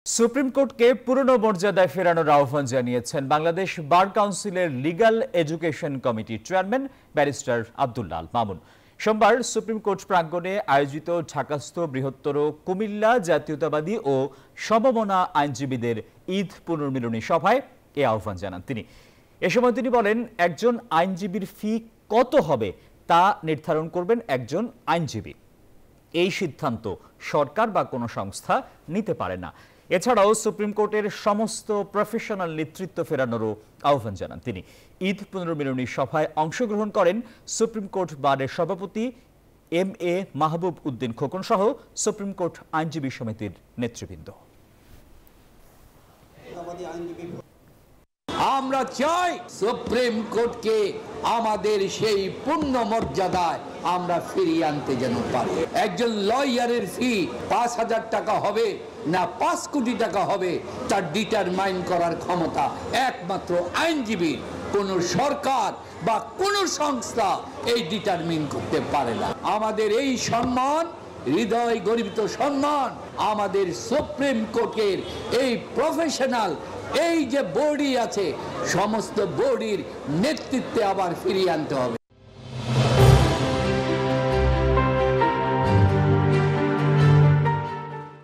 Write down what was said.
Supreme কোর্টকে পুরনো মর্যাদায় ফেরানোর আহ্বান জানিয়েছেন বাংলাদেশ বার কাউন্সিলের লিগ্যাল এডুকেশন কমিটির চেয়ারম্যান ব্যারিস্টার আব্দুল্লাহ আল মামুন। সোমবার সুপ্রিম কোর্ট প্রাঙ্গণে আয়োজিত ঢাকাস্থ বৃহত্তর কুমিল্লা জাতীয়তাবাদী ও সমমনা আইনজীবীদের ঈদ পুনর্মিলনী সভায় এ আহ্বান জানান তিনি। এ সময় তিনি বলেন, একজন আইনজীবীর ফি কত হবে তা নির্ধারণ করবেন একজন আইনজীবী। এই সিদ্ধান্ত সরকার বা কোনো সংস্থা নিতে পারে না। এছাড়াও সুপ্রিম কোর্টের সমস্ত প্রফেশনাল নেতৃত্ব ফেরানোরও আহ্বান জানান তিনি। ঈদ পুনর্মিলনী সভায় অংশগ্রহণ করেন সুপ্রিম কোর্ট বারের সভাপতি MA মাহবুব উদ্দিন খোকন সহ সুপ্রিম কোর্ট আইনজীবী সমিতির নেতৃবৃন্দ। আমরা চাই সুপ্রিম কোর্টকে আমাদের সেই পূর্ণ মর্যাদায় আমরা ফিরিয়ে আনতে যেন পারি। একজন লয়ারের ফি ৫,০০০ টাকা হবে না ৫ কোটি টাকা হবে তার ডিটারমাইন করার ক্ষমতা একমাত্র আইনজীবী। কোন সরকার বা কোন সংস্থা এই ডিটারমিন করতে পারে না। আমাদের এই সম্মান, হৃদয় গর্বিত সম্মান, আমাদের সুপ্রিম কোর্টের এই প্রফেশনাল এই যে বডি আছে সমস্ত বডির নেতৃত্বে আবার ফিরিয়ে আনতে হবে।